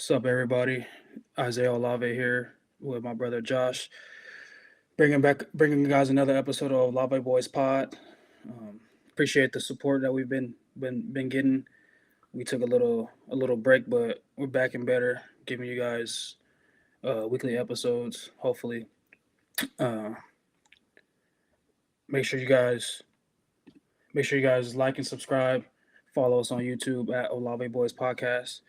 What's up, everybody? Isiah Olave here with my brother Josh, bringing you guys another episode of Olave Boys Pod. Appreciate the support that we've been getting. We took a little break, but we're back and better, giving you guys weekly episodes. Hopefully, uh, make sure you guys like and subscribe. Follow us on YouTube at Olave Boys Podcast,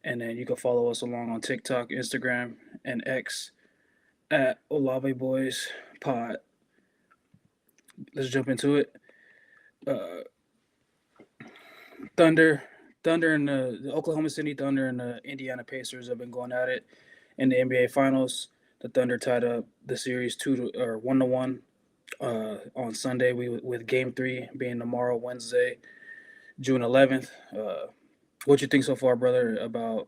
and then you can follow us along on TikTok, Instagram, and X at Olave Boys Pod. Let's jump into it. Uh, Thunder, Thunder, and the Oklahoma City Thunder and the Indiana Pacers have been going at it in the NBA Finals. The Thunder tied up the series 1-1 on Sunday. With Game 3 being tomorrow, Wednesday, June 11th. What you think so far, brother, about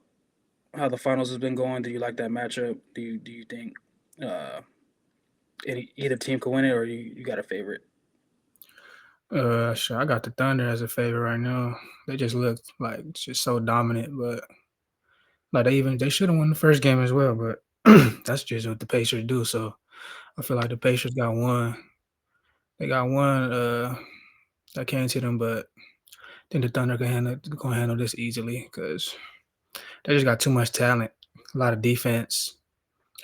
how the finals has been going? Do you like that matchup? Do you think uh, either team could win it, or you got a favorite? Sure. I got the Thunder as a favorite right now. They just look like just so dominant, but like they should have won the first game as well, but that's just what the Pacers do. So I feel like the Pacers got one. They got one that came to them, but I think the Thunder can handle this easily because they just got too much talent, a lot of defense.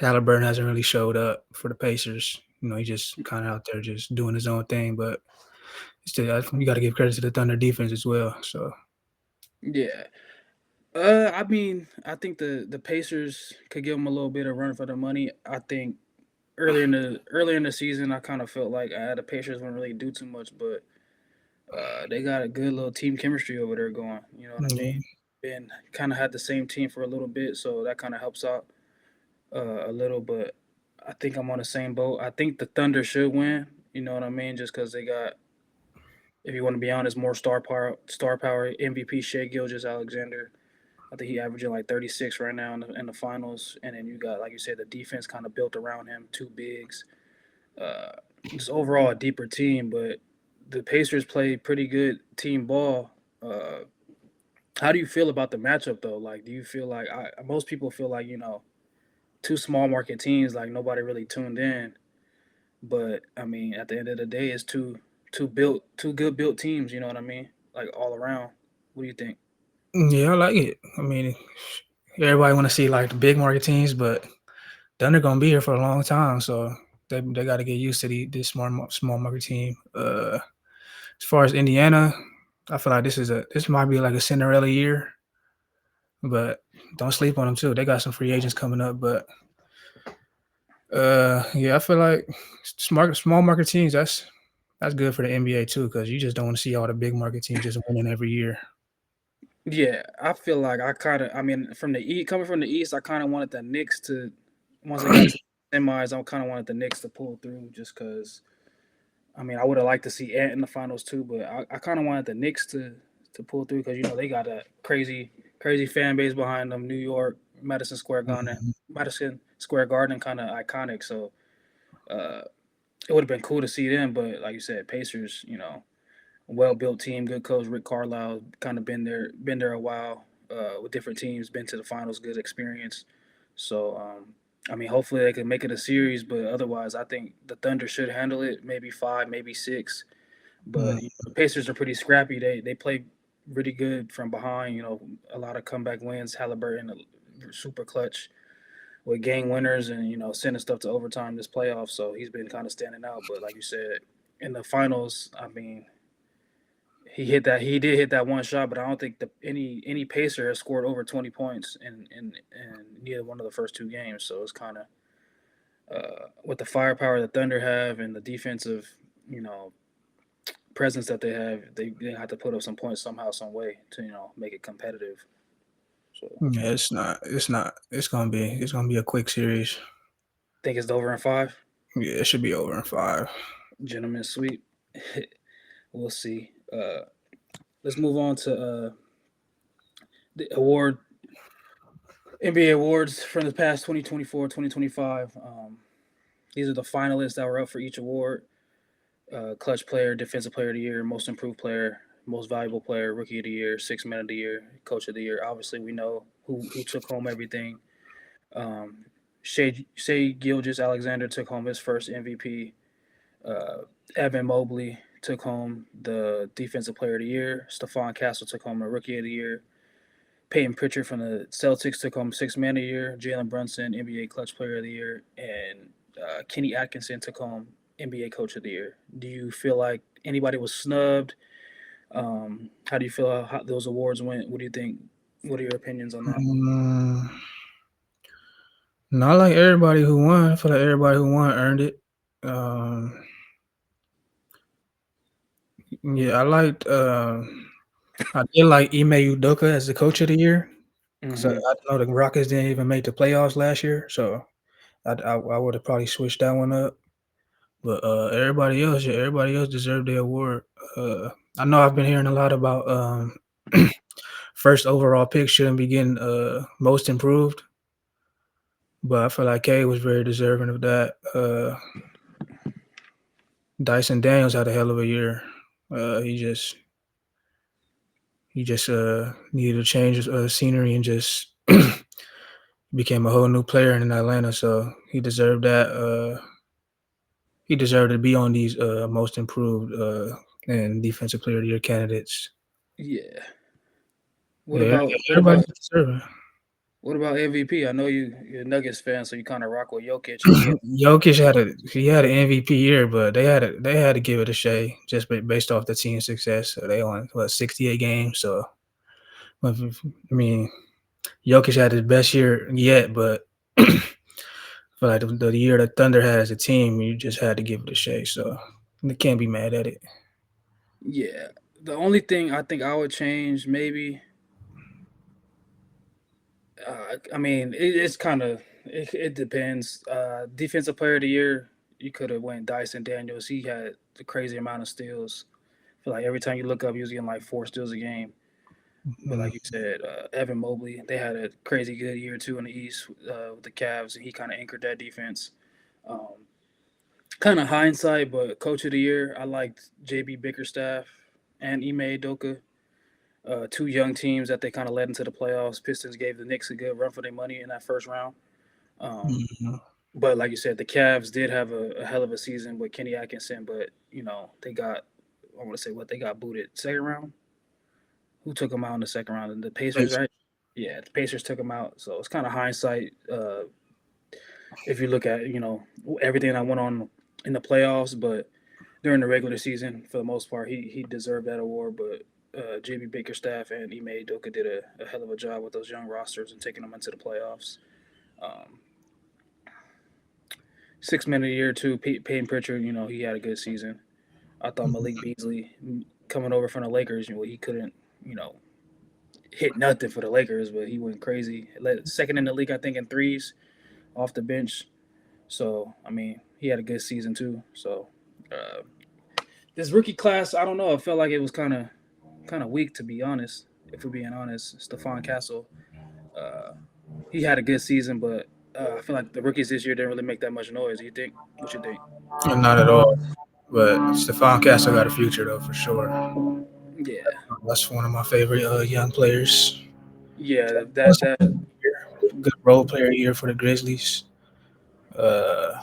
Halliburton hasn't really showed up for the Pacers. He just kind of out there just doing his own thing, but still, you got to give credit to the Thunder defense as well. So Yeah. I mean, I think the Pacers could give them a little bit of run for their money. I think earlier in the season, I kind of felt like the Pacers wouldn't really do too much, but they got a good little team chemistry over there going. You know what I yeah. mean? Been kind of had the same team for a little bit, so that kind of helps out a little. But I think I'm on the same boat. I think the Thunder should win. You know what I mean? Just because they got, if you want to be honest, more star power. MVP Shea Gilgeous-Alexander. I think he averaging like 36 right now in the finals. And then you got, like you said, the defense kind of built around him, two bigs. Uh, just overall a deeper team, but the Pacers play pretty good team ball. How do you feel about the matchup though? Like, do you feel like most people feel like two small market teams, like nobody really tuned in. But I mean, at the end of the day, it's two good built teams. You know what I mean? Like all around. What do you think? Yeah, I like it. I mean, everybody want to see like the big market teams, but Thunder gonna be here for a long time, so they got to get used to this small market team. As far as Indiana, I feel like this might be like a Cinderella year, but don't sleep on them too. They got some free agents coming up, but yeah, I feel like small market teams that's good for the NBA too, because you just don't want to see all the big market teams just winning every year. Yeah, I feel like I mean, from the East, coming from the East, I kind of wanted the Knicks to, once they got to the semis, I kind of wanted the Knicks to pull through just because, I mean, I would have liked to see Ant in the finals too, but I kind of wanted the Knicks to pull through because, they got a crazy fan base behind them. New York, Mhm. Madison Square Garden kind of iconic. So uh, it would have been cool to see them, but like you said, Pacers, well built team, good coach Rick Carlisle, kind of been there a while with different teams, been to the finals, good experience. So I mean, hopefully they can make it a series, but otherwise, I think the Thunder should handle it, maybe five, maybe six. Mm. But the Pacers are pretty scrappy. They play really good from behind. A lot of comeback wins. Halliburton super clutch with game winners and sending stuff to overtime this playoff. So he's been kind of standing out. But like you said, in the finals, I mean, he did hit that one shot, but I don't think any pacer has scored over 20 points in neither one of the first two games. So it's kind of with the firepower the Thunder have and the defensive, you know, presence that they have, they have to put up some points somehow, some way to make it competitive. So Yeah, it's not. It's not. It's gonna be a quick series. think it's over in five, Yeah, it should be over in 5. gentlemen sweep. We'll see. Let's move on to the NBA awards from the past 2024, 2025. These are the finalists that were up for each award: clutch player, defensive player of the year, most improved player. most valuable player, rookie of the year, six man of the year, coach of the year. Obviously, we know who took home everything. Um, Shea Gilgis Alexander took home his first MVP. Uh, Evan Mobley took home the defensive player of the year. Stephon Castle took home the rookie of the year. Peyton Pritchard from the Celtics took home six man of the year. Jalen Brunson NBA clutch player of the year, and Kenny Atkinson took home NBA coach of the year. Do you feel like anybody was snubbed? How do you feel how those awards went? What do you think? What are your opinions on that? Um, Not like everybody who won. I feel like everybody who won earned it. Um, yeah, I did like Ime Udoka as the coach of the year. So Mm-hmm. I know the Rockets didn't even make the playoffs last year, so I would have probably switched that one up. But everybody else deserved the award. Uh, I know I've been hearing a lot about first overall pick shouldn't be getting most improved, but I feel like K was very deserving of that. Dyson Daniels had a hell of a year. Uh, he just he just needed to change his scenery and just became a whole new player in Atlanta. So he deserved that. He deserved to be on these most improved and defensive player of the year candidates. Yeah. What Yeah, about what everybody's about deserving. what about MVP? I know you're a Nuggets fan, so you kind of rock with Jokic, and Jokic had an MVP year, but they had to give it a Shea just based off the team success. So they won 68 games. So I mean, Jokic had his best year yet, but for like the year that Thunder had as a team, you just had to give it a Shea. So they can't be mad at it. yeah. The only thing I think I would change, maybe, I mean, it's kind of it depends. Defensive player of the year, you could have went Dyson Daniels. He had the crazy amount of steals. I feel like every time you look up, he was getting like four steals a game. But Mm, like you said, Evan Mobley, they had a crazy good year too in the East with the Cavs, and he kind of anchored that defense. Um, Kind of hindsight, but coach of the year, I liked JB Bickerstaff and Ime Doka. Two young teams that they kind of led into the playoffs. Pistons gave the Knicks a good run for their money in that first round. Um, mm. but like you said, the Cavs did have a hell of a season with Kenny Atkinson, but they got, I want to say what they got booted second round. Who took them out in the second round? The Pacers, Thanks. right? Yeah, the Pacers took them out. So it's kind of hindsight if you look at everything that went on in the playoffs, but during the regular season, for the most part, he deserved that award. But JB Bickerstaff and Ime Doka did a hell of a job with those young rosters and taking them into the playoffs. Um, six men a year too. Peyton Pritchard, he had a good season. I thought Malik Beasley coming over from the Lakers, he couldn't, you know, hit nothing for the Lakers, but he went crazy. Led second in the league, I think, in threes off the bench. So I mean, he had a good season too. So uh, this rookie class, I don't know. I felt like it was kind of weak to be honest. If we're being honest, Stephon Castle, uh, he had a good season, but I feel like the rookies this year didn't really make that much noise. You think? What you think? Not at all. But Stephon Castle got a future though for sure. Yeah, That's one of my favorite young players. yeah. That Also, that good role player here for the Grizzlies. Uh,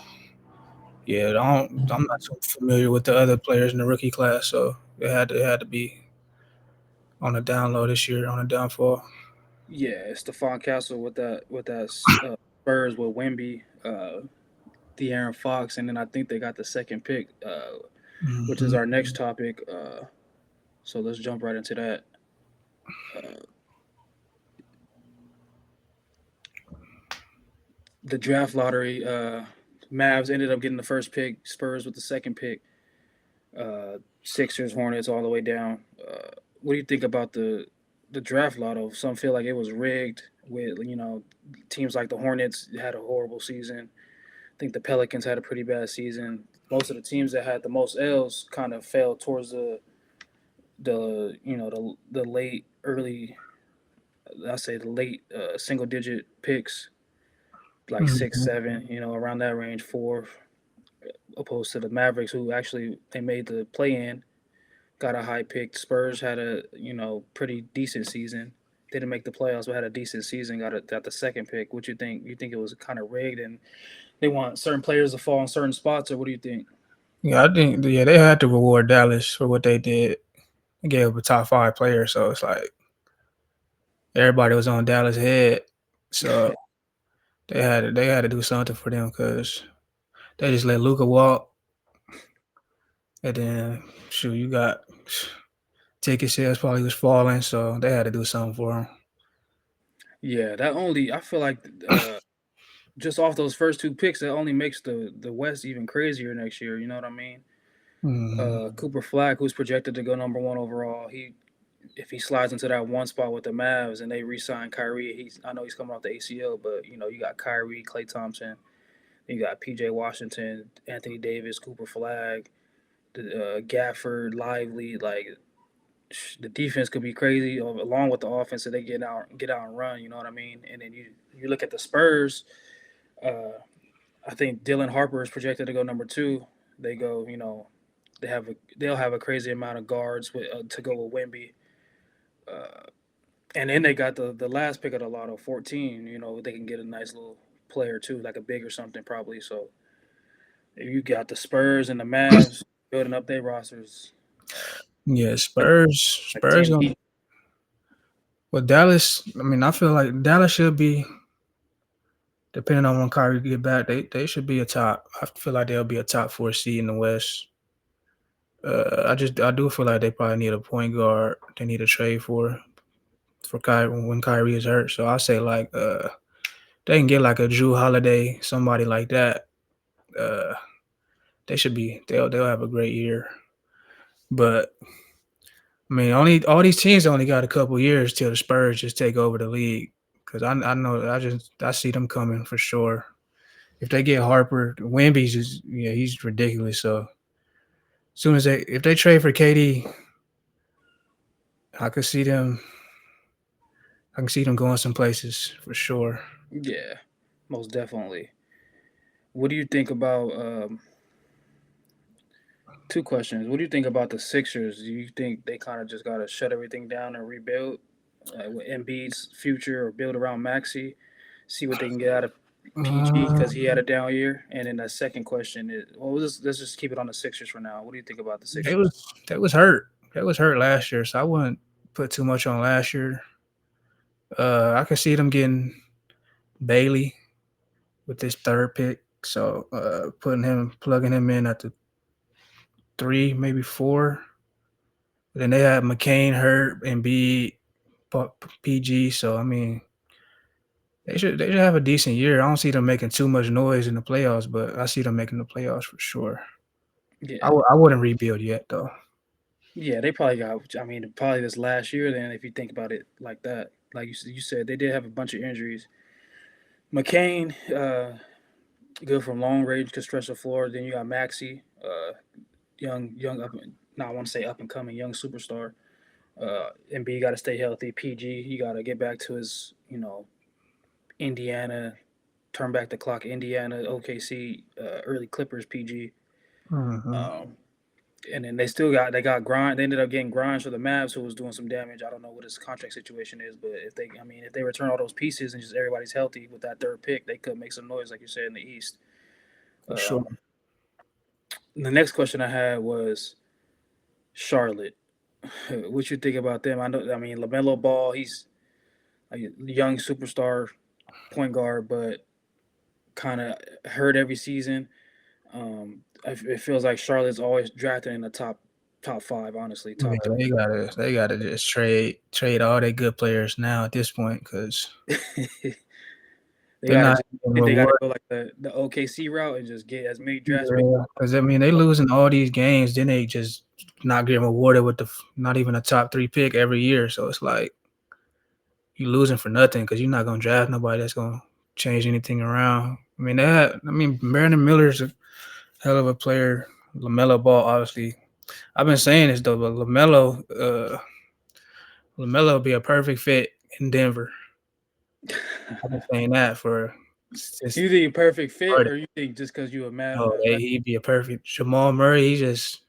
yeah, I'm not so familiar with the other players in the rookie class, so it had to be on the down low this year, on the downfall. yeah. Stephon Castle with that Spurs with Wemby, De'Aaron Fox, and then I think they got the second pick, which is Hmm. our next topic. So let's jump right into that. Uh, the draft lottery. Mavs ended up getting the first pick. Spurs with the second pick. Sixers, Hornets, all the way down. What do you think about the draft lotto? Some feel like it was rigged. With teams like the Hornets had a horrible season. I think the Pelicans had a pretty bad season. Most of the teams that had the most L's kind of fell towards the late early, I say the late single digit picks like six, Hmm. seven, around that range, four, opposed to the Mavericks, who actually they made the play in. got a high pick. Spurs had a pretty decent season. Didn't make the playoffs, but had a decent season. Got the second pick. What you think? You think it was kind of rigged, and they want certain players to fall in certain spots, or what do you think? Yeah, I think they had to reward Dallas for what they did. They gave up a top 5 player, so it's like everybody was on Dallas' head. So they had to do something for them because they just let Luka walk, and then shoot, you got ticket sales probably was falling, so they had to do something for him. Yeah, that only I feel like just off those first two picks, that only makes the West even crazier next year. You know what I mean? Mhm. Cooper Flag, who's projected to go number one overall, he if he slides into that one spot with the Mavs and they re-sign Kyrie, I know he's coming off the ACL, but you got Kyrie, Klay Thompson, you got PJ Washington, Anthony Davis, Cooper Flag, Gafford, Lively. Like the defense could be crazy along with the offense that they get out and run. You know what I mean? And then you look at the Spurs. Uh, I think Dylan Harper is projected to go number two. They go, they'll have a crazy amount of guards to go with Wemby. Uh, and then they got the last pick of the lotto, 14. They can get a nice little player too, like a big or something probably. So you got the Spurs and the Mavs building up their rosters. Uh, Yeah, like Spurs Team gonna Heat. well Dallas. I mean, I feel like Dallas should be depending on when Kyrie get back. They should be a top. I feel like they'll be a top 4 seed in the West. I do feel like they probably need a point guard. They need a trade for Kyrie when Kyrie is hurt. So I say like they can get like a Drew Holiday, somebody like that. Uh, they'll have a great year. But I mean, only all these teams only got a couple years till the Spurs just take over the league. Because I know I see them coming for sure. If they get Harper, Wemby's just he's ridiculous. So as soon as if they trade for KD, I could see them. I can see them going some places for sure. Yeah, most definitely. What do you think about two questions? What do you think about the Sixers? Do you think they kind of just got to shut everything down and rebuild with Embiid's future or build around Maxi? See what they can get out of PG because he had Um, a down year. And then the second question is, well, let's just keep it on the Sixers for now. What do you think about the they Sixers? was they was hurt. They was hurt last year, so I wouldn't put too much on last year. I could see them getting Bailey with this third pick. So plugging him in at the 3, maybe 4. Then they have McCain hurt and PG. So I mean, they should have a decent year. I don't see them making too much noise in the playoffs, but I see them making the playoffs for sure. Yeah, I wouldn't rebuild yet though. yeah, they probably got. I mean, probably this last year. Then, if you think about it like that, like you said, they did have a bunch of injuries. McCain, good from long range, could stretch the floor. Then you got Maxi, young up. Now I want to say up and coming young superstar. MB got to stay healthy. PG, he got to get back to his, Indiana, turn back the clock. Indiana, OKC, early Clippers. PG. Hmm. Um, and then they got Grind. They ended up getting Grind for the Mavs, who was doing some damage. I don't know what his contract situation is, but if they return all those pieces and just everybody's healthy with that third pick, they could make some noise, like you said, in the East. For sure. Um, the next question I had was Charlotte. What you think about them? I mean, Lamelo Ball. He's a young superstar point guard, but kind of hurt every season. It feels like Charlotte's always drafted in the top five. Honestly, Yeah, top three. they gotta just trade all their good players now at this point because They they're gotta not just getting think they gotta rewarded. go like the OKC route and just get as many draft picks Yeah, because I mean they losing all these games, then they just not getting rewarded with not even a top 3 pick every year. So it's like you losing for nothing because you're not gonna draft nobody that's gonna change anything around. I mean Brandon Miller's a hell of a player. Lamelo Ball, obviously. I've been saying this though, but Lamelo be a perfect fit in Denver. picks. I've been saying that for since You think perfect fit, started. or you think just because you a mad? Oh, he'd be a perfect Jamal Murray. He just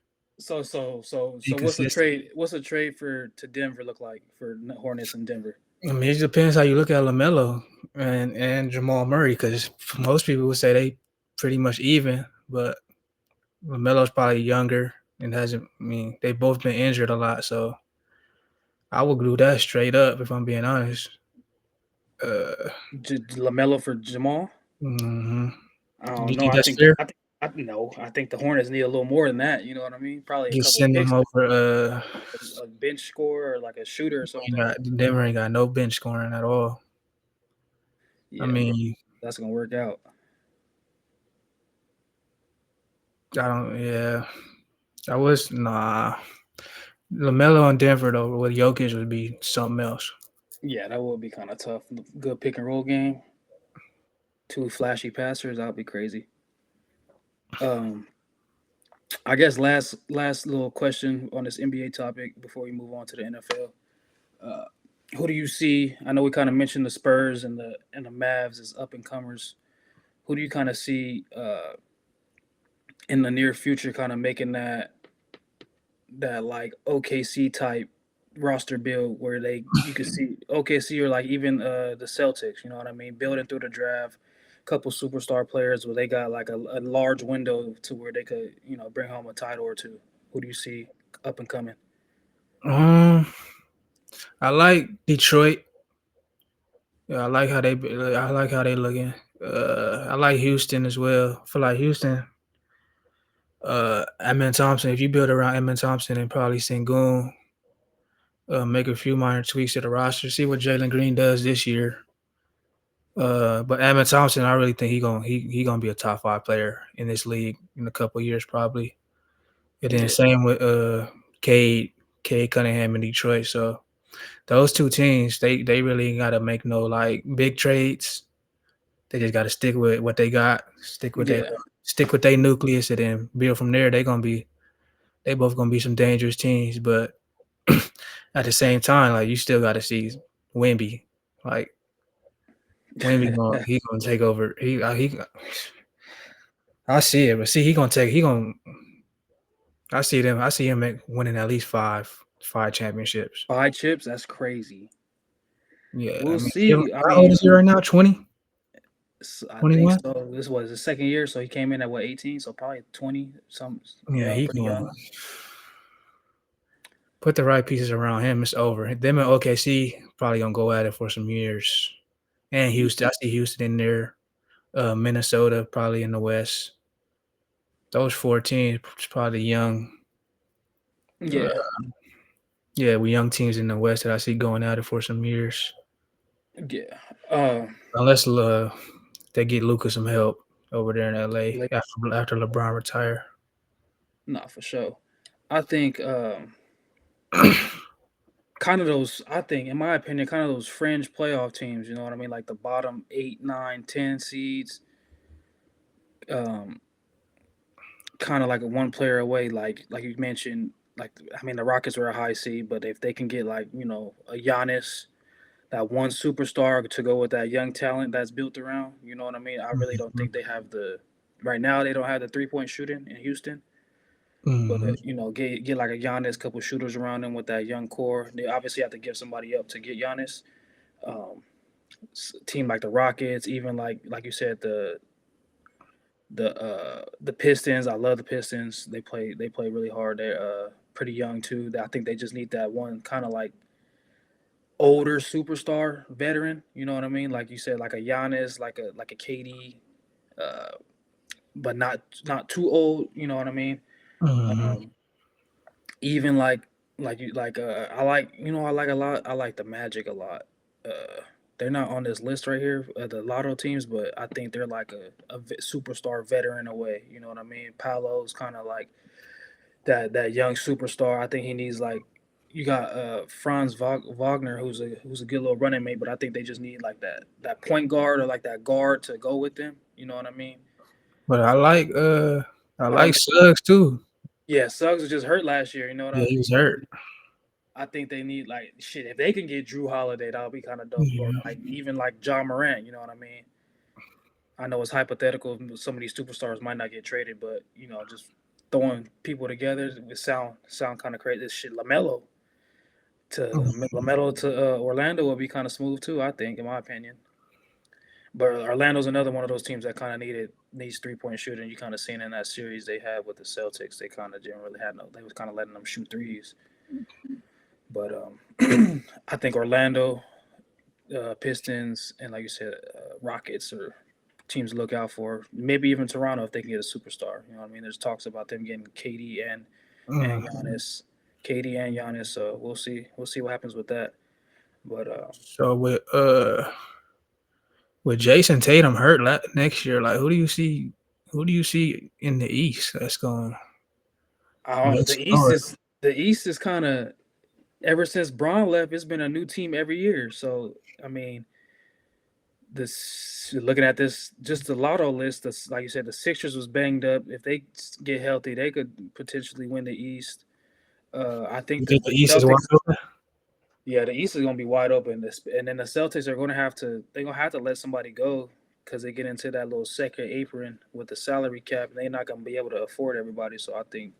So Be what's the consistent. trade? What's the trade for to Denver look like for Hornets in Denver? I mean, it depends how you look at LaMelo and Jamal Murray, because most people would say they pretty much even, but LaMelo's probably younger and hasn't. I mean, they've both been injured a lot, so I would glue that straight up if I'm being honest. Uh, Lamelo for Jamal? hmm I don't You know. think that's fair? I think the Hornets need a little more than that. You know what I mean? Probably a Just couple send them picks, over. a bench scorer or like a shooter or something. Denver ain't got no bench scoring at all. I Yeah, bro, mean, that's gonna work out. I don't. Yeah, I was nah. LaMelo in Denver though with Jokic would be something else. Yeah, that would be kind of tough. Good pick and roll game. Two flashy passers. That'd be crazy. Um, I guess last little question on this NBA topic before we move on to the NFL. Uh, who do you see? I know we kind of mentioned the Spurs and the Mavs as up and comers. Who do you kind of see in the near future, kind of making that like OKC type roster build where they you could see OKC or like even the Celtics, you know what I mean, building through the draft, couple superstar players where they got like a large window to where they could bring home a title or two. Who do you see up and coming? Um, I like Detroit. Yeah, I like how they. I like how they looking. I like Houston as well. I feel like Houston. Amen Thompson. If you build around Amen Thompson and probably Sengun, make a few minor tweaks to the roster. See what Jalen Green does this year. But Amen Thompson, I really think he gonna be a top 5 player in this league in a couple years probably. And then Yeah, same with Cade Cunningham in Detroit. So those two teams, they really got to make no like big trades. They just got to stick with what they got, yeah, stick with their nucleus, and then build from there. They both gonna be some dangerous teams, but at the same time, like you still got to see Wemby, like he gonna take over. I see it, but see he gonna I see him winning at least five championships. 5 chips. That's crazy. Yeah, I We'll mean, see. I how old mean, is he right now? 20, I think 21? so. This was his second year, so he came in at what 18, so probably 20. Some Yeah, he pretty gonna young. put the right pieces around him. It's over. Them and OKC probably gonna go at it for some years. And Houston, I see Houston in there. Minnesota probably in the West. Those 4 teams probably young. Uh, Yeah, yeah, we young teams in the West that I see going at it for some years. yeah. Uh, Unless they get Luka some help over there in LA like, after LeBron retire. not for sure. I think kind of those. I think, in my opinion, kind of those fringe playoff teams. You know what I mean? Like the bottom 8, 9, 10 seeds. Um, kind of like a one player away. Like you mentioned. Like I mean, the Rockets are a high seed, but if they can get like a Giannis, that one superstar to go with that young talent that's built around. You know what I mean? I really don't Mhm. think they have the right now. They don't have the 3-point shooting in Houston, but Mhm. get like a Giannis, couple shooters around them with that young core. They obviously have to give somebody up to get Giannis. Um, Team like the Rockets, even like you said the Pistons. I love the Pistons. They play really hard. They're pretty young too. I think they just need that one kind of like older superstar veteran. You know what I mean? Like you said, like a Giannis, like a KD, uh, but not too old. You know what I mean? Mhm. Um, Even like you like I like I like a lot. I like the Magic a lot. They're not on this list right here, the Lotto teams, but I think they're like a superstar veteran away. You know what I mean? Paolo's kind of like that young superstar. I think he needs like you got Franz Wagner, who's a good little running mate, but I think they just need like that point guard or like that guard to go with them. You know what I mean? But I I like like Suggs too. yeah, Suggs was just hurt last year. You know what I Yeah, he was mean? hurt. I think they need like shit. If they can get Drew Holiday, that'll be kind of dope. Or Yeah. like even like John Morant. You know what I mean? I know it's hypothetical. Some of these superstars might not get traded, but just throwing people together. It sound kind of crazy. This shit, Lamelo to Orlando will be kind of smooth too. I think, in my opinion. But Orlando's another one of those teams that kind of needs 3-point shooting. You kind of seen in that series they had with the Celtics, they kind of didn't really have no. They was kind of letting them shoot threes. But I think Orlando, Pistons, and like you said, Rockets are teams to look out for. Maybe even Toronto if they can get a superstar. You know what I mean? There's talks about them getting KD and Mm. Giannis, KD and Giannis. So we'll see. We'll see what happens with that. But So with Jason Tatum hurt next year, like who do you see in the East that's going to I don't know. make stars? The East is kind of ever since Braun left, it's been a new team every year. So I mean, this looking at this just the lotto list. This, like you said, the Sixers was banged up. If they get healthy, they could potentially win the East. I You think think the the East is wide Celtics. open? Yeah, the East is gonna be wide open. And then the Celtics are gonna have to. They're gonna have to let somebody go because they get into that little second apron with the salary cap. And they're not gonna be able to afford everybody. So I think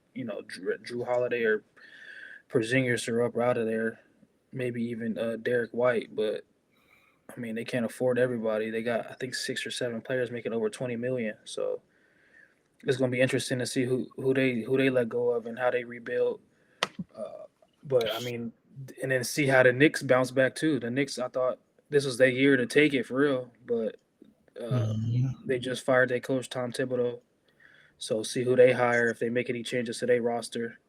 Drew Holiday or Porzingis are up or out of there. Maybe even Derek White, but I mean they can't afford everybody. They got I think 6 or 7 players making over 20 million. So it's gonna be interesting to see who they let go of and how they rebuild. Uh, but I mean, and then see how the Knicks bounce back too. The Knicks, I thought this was their year to take it for real, but uh, Mhm. they just fired their coach Tom Thibodeau. So see who they hire if they make any changes to their roster.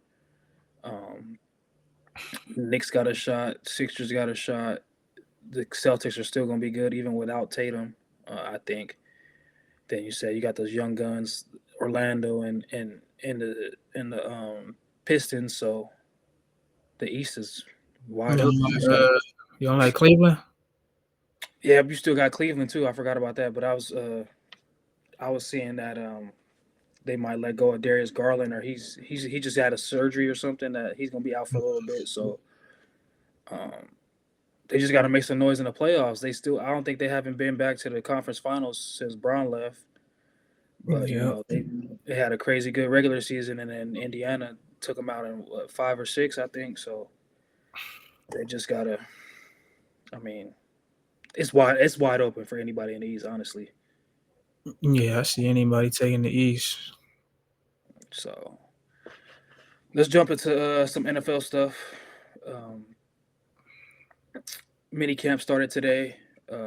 Um, Knicks got a shot. Sixers got a shot. The Celtics are still gonna be good even without Tatum. I think. Then you said you got those young guns, Orlando and the Pistons. So the East is You wide don't open. like, you don't like Cleveland? Yeah, you still got Cleveland too. I forgot about that, but I was seeing that they might let go of Darius Garland, or he just had a surgery or something that he's gonna be out for a little bit. So um, they just got to make some noise in the playoffs. I don't think they haven't been back to the conference finals since Braun left. But Yeah. they had a crazy good regular season, and then Indiana took them out in what, 5 or 6, I think. So they just gotta. I mean, it's wide open for anybody in the East, honestly. Yeah, I see anybody taking the East. So let's jump into some NFL stuff. Um, Mini camp started today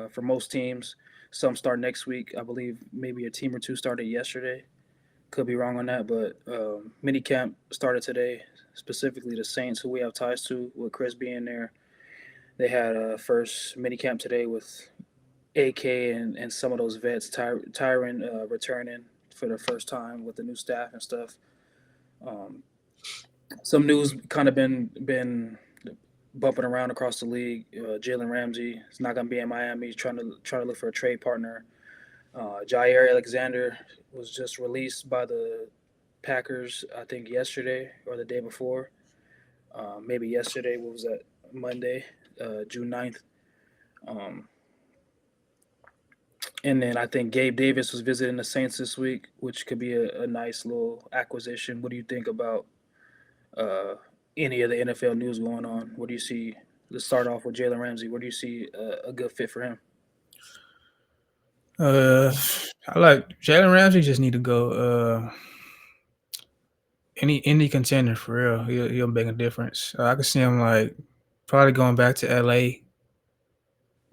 for most teams. Some start next week. I believe maybe a team or two started yesterday. Could be wrong on that, but mini camp started today. Specifically, the Saints, who we have ties to, with Chris being there. They had a first mini camp today with AK and some of those vets. Tyron returning for the first time with the new staff and stuff. Um, some news kind of been bumping around across the league. Jalen Ramsey is not going to be in Miami. He's trying to look for a trade partner. Jair Alexander was just released by the Packers, I think yesterday or the day before. Maybe yesterday. What was that? Monday, June 9th. Um, and then I think Gabe Davis was visiting the Saints this week, which could be a nice little acquisition. What do you think about uh, any of the NFL news going on? What do you see? Let's start off with Jalen Ramsey. Where do you see a good fit for him? Uh, I like Jalen Ramsey. Just need to go. Any contender for real. He'll make a difference. I could see him like probably going back to LA,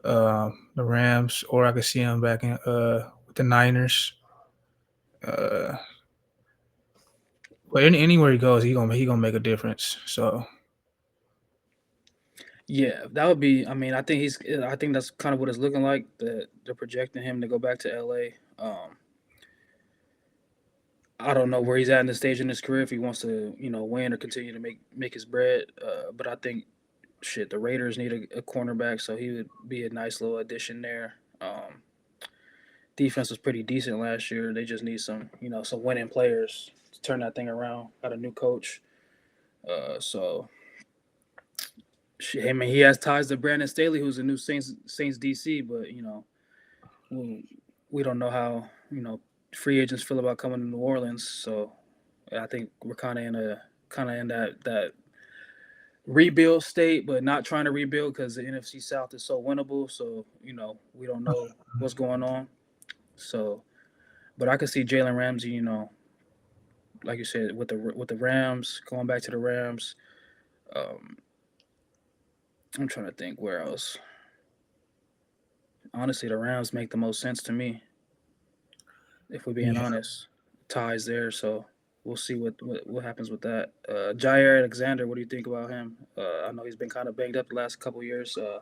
the Rams, or I could see him back in with the Niners. Uh, but anywhere he goes, he gonna make a difference. So Yeah, that would be. I mean, I think he's. I think that's kind of what it's looking like. That they're projecting him to go back to LA. I don't know where he's at in the stage in his career if he wants to, win or continue to make his bread. But I think shit, the Raiders need a cornerback, so he would be a nice little addition there. Defense was pretty decent last year. They just need some winning players to turn that thing around. Got a new coach, so shit, I mean he has ties to Brandon Staley, who's a new Saints DC, but we, we don't know how free agents feel about coming to New Orleans. So I think we're kind of in that rebuild state, but not trying to rebuild because the NFC South is so winnable. So we don't know what's going on. So, but I could see Jalen Ramsey, like you said, with the Rams going back to the Rams. Um, I'm trying to think where else. Honestly, the Rams make the most sense to me, if we're being Yeah, honest. Ties there, so we'll see what happens with that. Jair Alexander, what do you think about him? I know he's been kind of banged up the last couple years. Do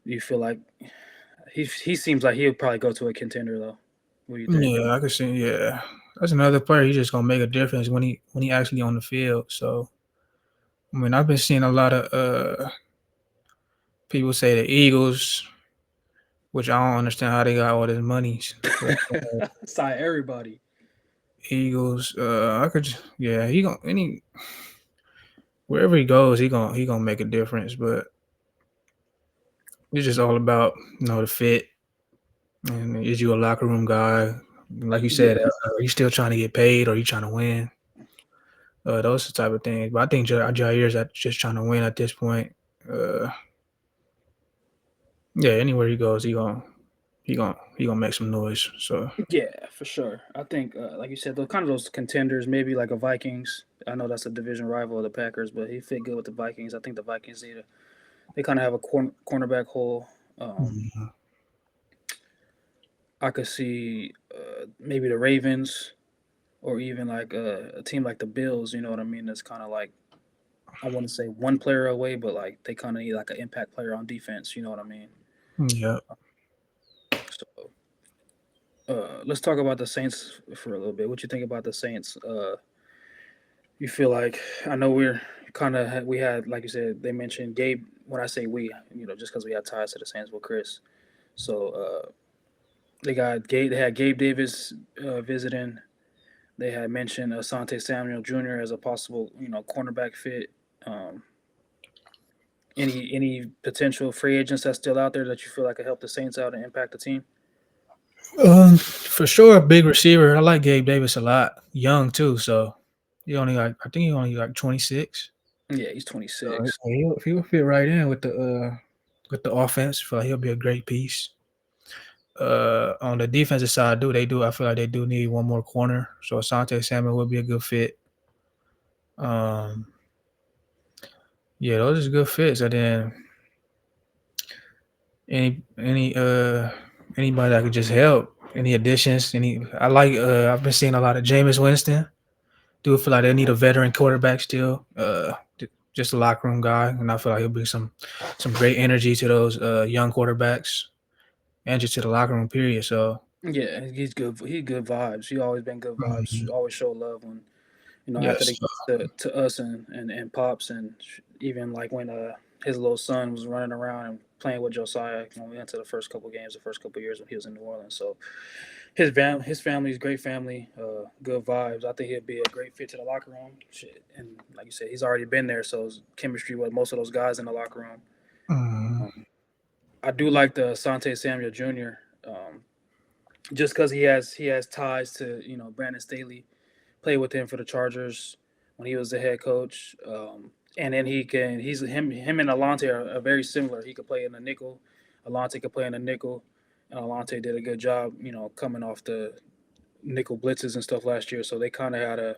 you feel like he seems like he'll probably go to a contender though? What do you think? yeah, I can see. Yeah, that's another player. He's just gonna make a difference when he actually on the field. So I mean, I've been seeing a lot of people say the Eagles, which I don't understand how they got all this money. But Sign everybody. Eagles, I could, yeah, he gonna any wherever he goes, he gonna make a difference. But it's just all about the fit and is you a locker room guy? Like you said, Yeah, are you still trying to get paid or are you trying to win? Those are the type of things. But I think Jair's just trying to win at this point. Uh, yeah, anywhere he goes, he gonna make some noise. So yeah, for sure. I think, like you said, those contenders, maybe like a Vikings. I know that's a division rival of the Packers, but he fit good with the Vikings. I think the Vikings they kind of have a cornerback hole. mhm. I could see maybe the Ravens or even like a team like the Bills. You know what I mean? That's kind of like I wouldn't say one player away, but like they kind of need like an impact player on defense. You know what I mean? Yeah. So let's talk about the Saints for a little bit. What you think about the Saints? You feel like I know we're kind of we had like you said they mentioned Gabe. When I say we, just because we had ties to the Saints with Chris. So they had Gabe Davis visiting. They had mentioned Asante Samuel Jr. as a possible cornerback fit. Um, any potential free agents that's still out there that you feel like could help the Saints out and impact the team? For sure, a big receiver. I like Gabe Davis a lot. Young too, so I think he only like 26. Yeah, he's So 26. he'll fit right in with the offense. I feel like he'll be a great piece. On the defensive side, I feel like they do need one more corner. So Asante Samuel would be a good fit. Um, yeah, those are good fits. And then any anybody that could just help. Any additions? I've been seeing a lot of Jameis Winston. Do feel like they need a veteran quarterback still. Just a locker room guy, and I feel like he'll bring some great energy to those young quarterbacks and just to the locker room period. So Yeah, he's good. He's good vibes. He always been good vibes. mhm. Always show love when after Yes. they to us and pops and even like when his little son was running around and playing with Josiah when we went to the first couple games, the first couple years when he was in New Orleans. So his family's great family, good vibes. I think he'd be a great fit to the locker room. Shit, and like you said, he's already been there, so it's chemistry with most of those guys in the locker room. Mhm. Um, I do like the Sante Samuel Jr. Just because he has ties to Brandon Staley, played with him for the Chargers when he was the head coach. And then him and Alante are very similar. He could play in the nickel. Alante could play in the nickel. And Alante did a good job, coming off the nickel blitzes and stuff last year. So they kind of had a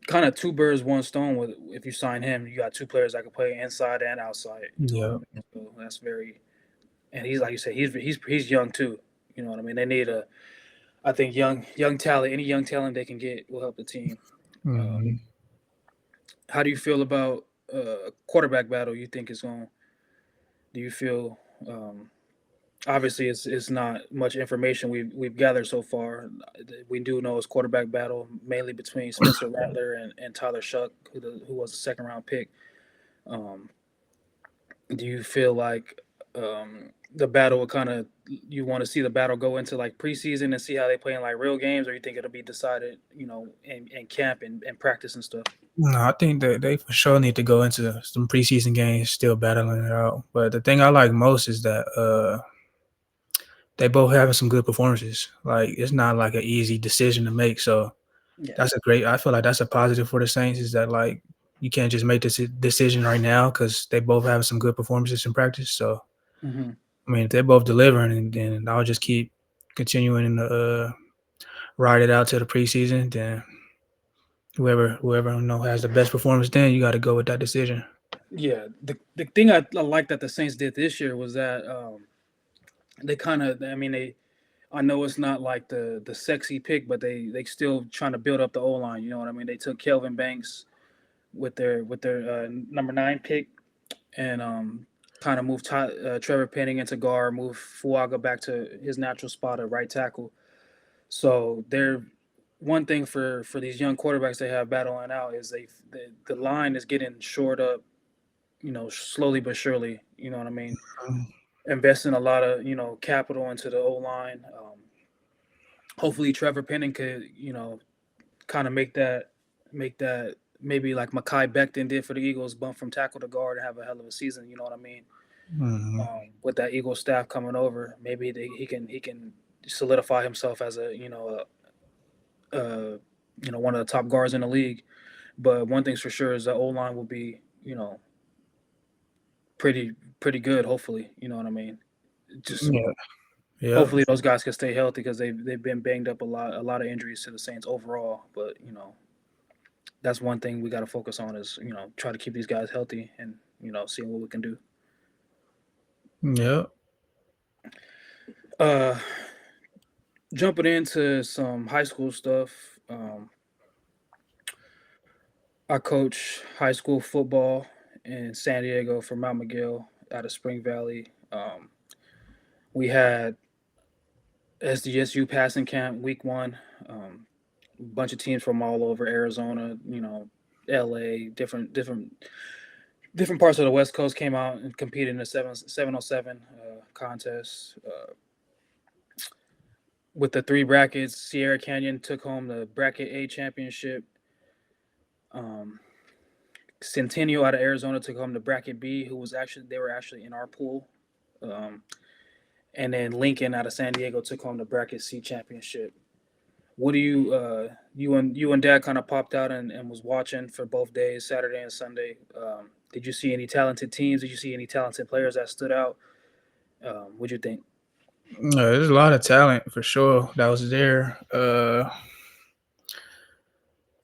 kind of two birds, one stone. With if you sign him, you got two players that can play inside and outside. You know what I Yeah. mean? So that's very. And he's like you said, he's young too. You know what I mean? They need I think young talent, any young talent they can get will help the team. Uh, Mhm. how do you feel about quarterback battle? You think is going? Do you feel? Obviously, it's not much information we've gathered so far. We do know it's quarterback battle mainly between Spencer Rattler and Tyler Shuck, who was a second round pick. Um, do you feel like the battle will kind of you want to see the battle go into like preseason and see how they play in like real games, or you think it'll be decided, in camp and practice and stuff? No, I think that they for sure need to go into some preseason games still battling it out. But the thing I like most is that they both having some good performances. Like it's not like an easy decision to make. So Yeah. That's a great. I feel like that's a positive for the Saints is that like you can't just make this decision right now because they both have some good performances in practice. So Hmm. I mean, if they're both delivering, and then I'll just keep continuing to ride it out to the preseason. Then whoever has the best performance, then you got to go with that decision. Yeah. The thing I like that the Saints did this year was that they kind of, I mean, I know it's not like the sexy pick, but they still trying to build up the O line. You know what I mean? They took Kelvin Banks with their number 9 pick, and kind of moved Trevor Penning into guard, moved Fuaga back to his natural spot at right tackle. So they're one thing for these young quarterbacks they have battling out is the line is getting shored up, slowly but surely. You know what I mean? Investing a lot of capital into the O line. Hopefully Trevor Penning could kind of make that maybe like Mekhi Becton did for the Eagles, bump from tackle to guard and have a hell of a season. You know what I mean? Mm-hmm. With that Eagles staff coming over, maybe he can solidify himself as a one of the top guards in the league. But one thing's for sure is the O line will be pretty pretty good. Hopefully, you know what I mean. Just Yeah. Yeah. hopefully those guys can stay healthy because they've been banged up a lot of injuries to the Saints overall. But that's one thing we got to focus on is try to keep these guys healthy and seeing what we can do. Yeah. Uh, Jumping into some high school stuff. I coach high school football in San Diego for Mount McGill out of Spring Valley. We had SDSU passing camp week 1. A bunch of teams from all over Arizona, LA, different parts of the West Coast came out and competed in the 707 contest. With the 3 brackets, Sierra Canyon took home the bracket A championship. Um, Centennial out of Arizona took home the bracket B, they were actually in our pool. Um, and then Lincoln out of San Diego took home the bracket C championship. What do you and Dad kind of popped out and was watching for both days, Saturday and Sunday? Did you see any talented teams? Did you see any talented players that stood out? What'd you think? There's a lot of talent for sure that was there.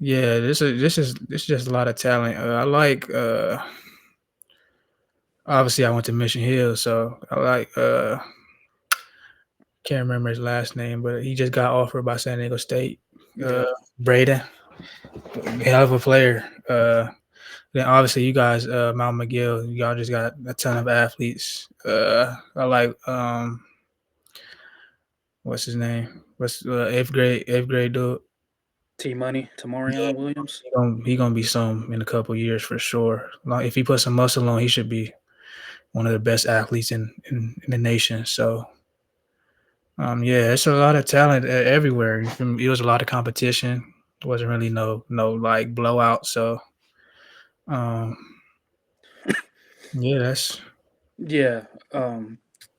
Yeah, this is just a lot of talent. I like obviously I went to Mission Hill, so I like can't remember his last name, but he just got offered by San Diego State. Uh Yeah, Braden, hell of a player. Then obviously you guys, Mount McGill, y'all just got a ton of athletes. I like what's his name? What's eighth grade dude? T Money, Yeah, Tamarion Williams. he gonna be some in a couple years for sure. Like, if he puts some muscle on, he should be one of the best athletes in the nation. So yeah, it's a lot of talent everywhere. It was a lot of competition. It wasn't really no like blowout. So um yeah, that's Yeah,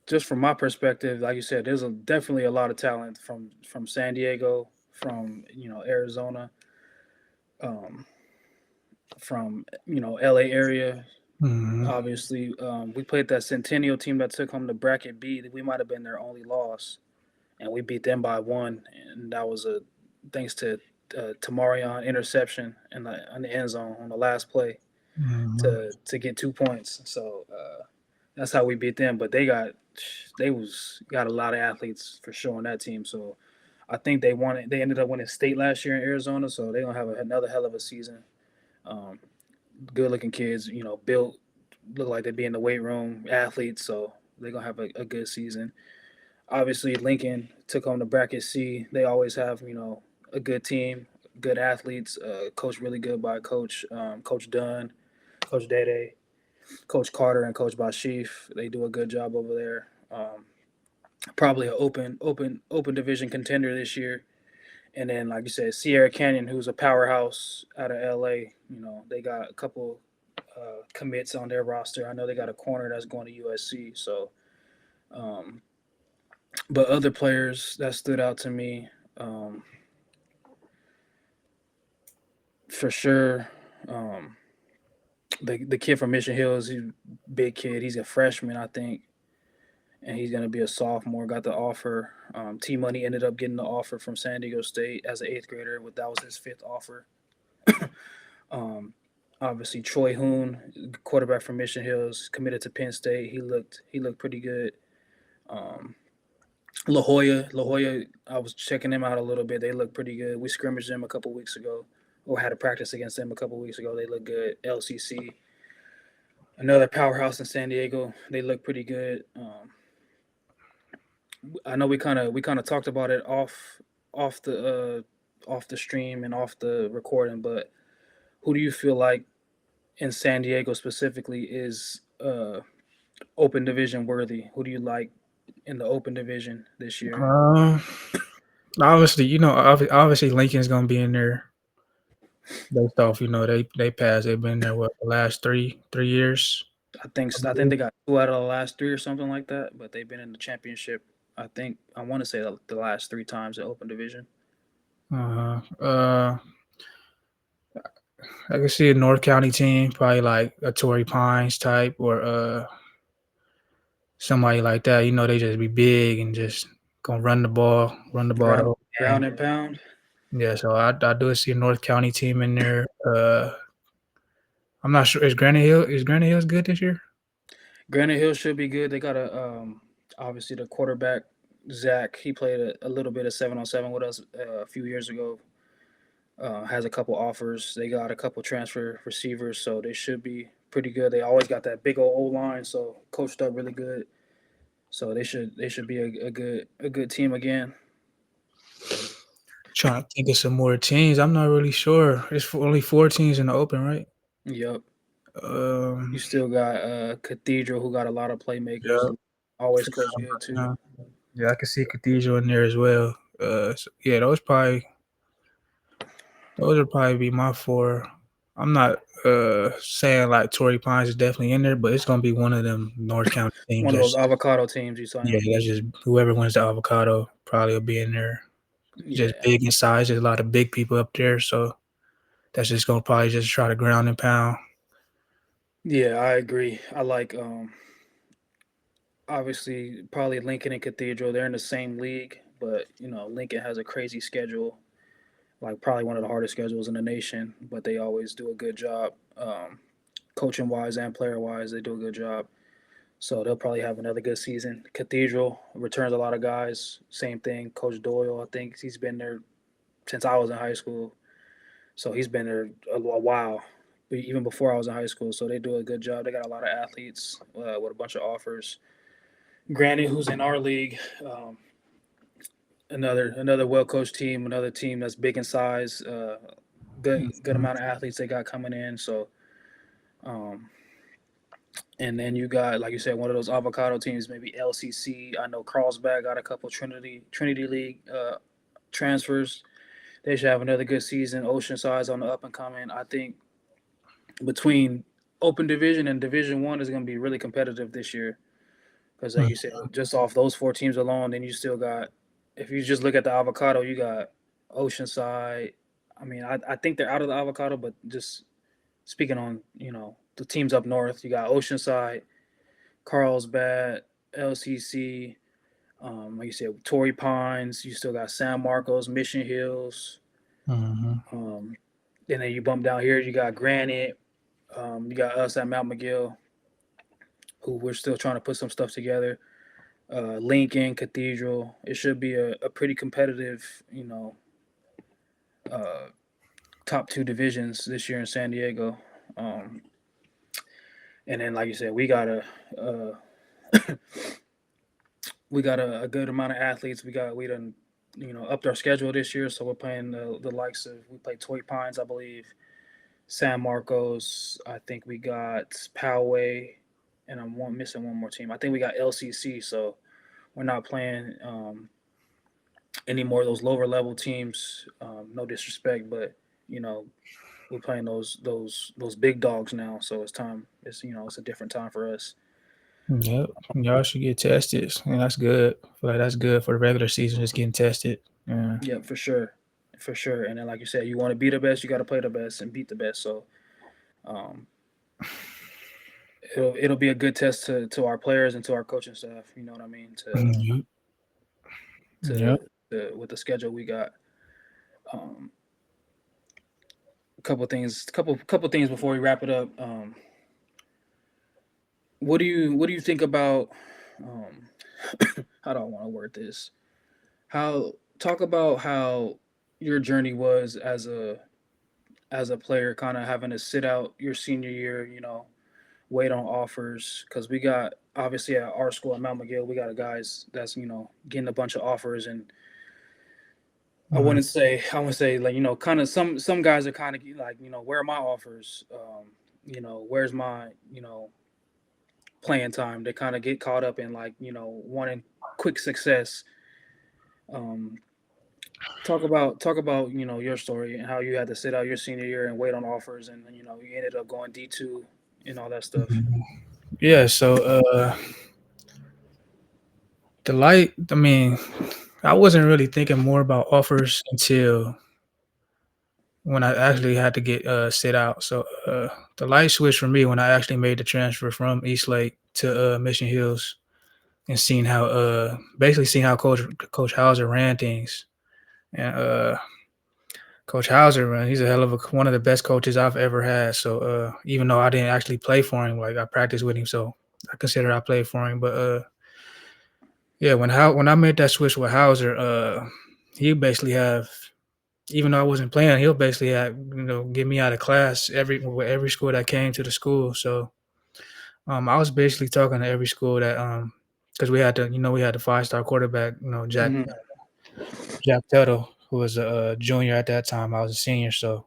just from my perspective, like you said, there's definitely a lot of talent from San Diego, from Arizona, um, from LA area. mhm, Obviously, we played that Centennial team that took home the bracket B. We might have been their only loss, and we beat them by 1, and that was a thanks to Tamarion interception in the end zone on the last play mhm, to get 2 points. So that's how we beat them. But they got a lot of athletes for sure on that team. So I think they won it. They ended up winning state last year in Arizona, so they're gonna have another hell of a season. Um, Good looking kids, built, look like they'd be in the weight room, athletes. So they're gonna have a good season. Obviously, Lincoln took home the bracket C. They always have a good team, good athletes. Coach really good by Coach Dunn, Coach Dede, Coach Carter, and Coach Bashif. They do a good job over there. Probably an open division contender this year. And then, like you said, Sierra Canyon, who's a powerhouse out of LA. They got a couple commits on their roster. I know they got a corner that's going to USC. So, um, but other players that stood out to me, um, for sure. Um, the kid from Mission Hills, he's a big kid. He's a freshman, I think, and he's gonna be a sophomore. Got the offer. T Money ended up getting the offer from San Diego State as an eighth grader. That was his fifth offer. Um, Obviously, Troy Hoon, quarterback from Mission Hills, committed to Penn State. He looked pretty good. Um, La Jolla, I was checking them out a little bit. They look pretty good. We scrimmaged them a couple weeks ago, or had a practice against them a couple weeks ago. They look good. LCC, another powerhouse in San Diego. They look pretty good. I know we kind of talked about it off the stream and off the recording, but who do you feel like in San Diego specifically is open division worthy? Who do you like in the open division this year? Um, Obviously, obviously Lincoln's gonna be in there based off, they passed. They've been there what the last 3 years. I think they got two out of the last three or something like that, but they've been in the championship. I want to say the last three times in open division. Uh-huh. I can see a North County team, probably like a Torrey Pines type or somebody like that. They just be big and just gonna run the ball the Ground whole game. ground and pound. Yeah, so I do see a North County team in there. I'm not sure. Is Granite Hills good this year? Granite Hill should be good. They got obviously the quarterback Zach. He played a little bit of 7-on-7 with us a few years ago. Has a couple offers. They got a couple transfer receivers, so they should be pretty good. They always got that big old line, so coached up really good. So they should be a good team again. Trying to think of some more teams. I'm not really sure. There's only 4 teams in the open, right? Yep. You Um, still got Cathedral, who got a lot of playmakers. yeah, Always forgot coach good too. about them. Yeah, I can see Cathedral in there as well. So yeah, those would probably be my 4. I'm not saying like Torrey Pines is definitely in there, but it's gonna be one of them North County teams. One of those avocado teams you Yeah, saying? that's just whoever wins the avocado probably will be in there. Just Yeah. big in size. There's a lot of big people up there, so that's just gonna probably just try to ground and pound. Yeah, I agree. I like obviously probably Lincoln and Cathedral. They're in the same league, but Lincoln has a crazy schedule, like probably one of the hardest schedules in the nation. But they always do a good job, coaching wise and player wise. They do a good job, so they'll probably have another good season. Cathedral returns a lot of guys. Same thing, Coach Doyle. I think he's been there since I was in high school, so he's been there a while. Even before I was in high school, so they do a good job. They got a lot of athletes with a bunch of offers. Granted, who's in our league, another well coached team, another team that's big in size, good Mhm. amount of athletes they got coming in. So, um, and then you got like you said, one of those avocado teams, maybe LCC. I know Carlsbad got a couple Trinity League transfers. They should have another good season. Oceanside's on the up and coming. I think between Open Division and Division One is going to be really competitive this year. Because like you said, just off those four teams alone, then you still got. If you just look at the avocado, you got Oceanside. I mean, I think they're out of the avocado, but just speaking on the teams up north, you got Oceanside, Carlsbad, LCC. Like you said, Torrey Pines. You still got San Marcos, Mission Hills. Mhm. Um, and then you bump down here, you got Granite. You got us at Mount McGill, who we're still trying to put some stuff together. Lincoln, Cathedral. It should be a pretty competitive, uh, top two divisions this year in San Diego. Um, and then, like you said, uh, we got a good amount of athletes. We done upped our schedule this year, so we're playing the likes of we play Toy Pines, I believe, San Marcos. I think we got Poway, and missing one more team. I think we got LCC. So we're not playing any more of those lower level teams. No disrespect, but you know we're playing those big dogs now. So it's time. It's a different time for us. Yep. Y'all should get tested, and that's good. I feel like that's good for the regular season, just getting tested. Yeah. Yeah, for sure, for sure. And then, like you said, you want to be the best, you got to play the best and beat the best. So um, it'll be a good test to our players and to our coaching staff. You know what I mean? Yep. To, Yep. with the schedule we got. Um, a couple things before we wrap it up. What do you think about? Um, how do I want to word this? How talk about how your journey was as a player, kind of having to sit out your senior year. You know, wait on offers because we got obviously at our school at Mount McGill, we got a guys that's getting a bunch of offers, and Mhm. I wouldn't say like kind of some guys are kind of like where are my offers, where's my playing time. They kind of get caught up in like wanting quick success. Um, talk about your story and how you had to sit out your senior year and wait on offers, and you ended up going D2 and all that stuff. Mhm. Yeah. So the light. I mean, I wasn't really thinking more about offers until when I actually had to get sit out. So the light switched for me when I actually made the transfer from East Lake to Mission Hills and seeing how basically seeing how Coach Hauser ran things. And Coach Hauser, man, he's a hell of one of the best coaches I've ever had. So even though I didn't actually play for him, like I practiced with him, so I consider I played for him. But yeah, when I made that switch with Hauser, he basically have even though I wasn't playing, he'll basically have, get me out of class with every school that came to the school. So I was basically talking to every school that because we had the 5-star quarterback, Hmm. Jack Tuttle, who was a junior at that time. I was a senior, so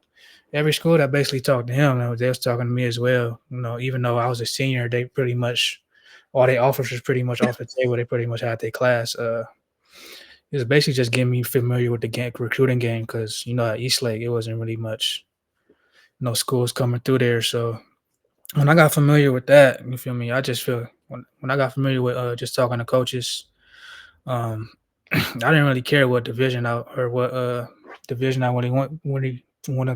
every school that basically talked to him, they was talking to me as well. Even though I was a senior, they pretty much all they offers was pretty much off the table. They pretty much had their class. It was basically just getting me familiar with the recruiting game because at East Lake it wasn't really much no schools coming through there. So when I got familiar with that, you feel me? I just feel when I got familiar with just talking to coaches, um, I didn't really care what division I or what division I wanted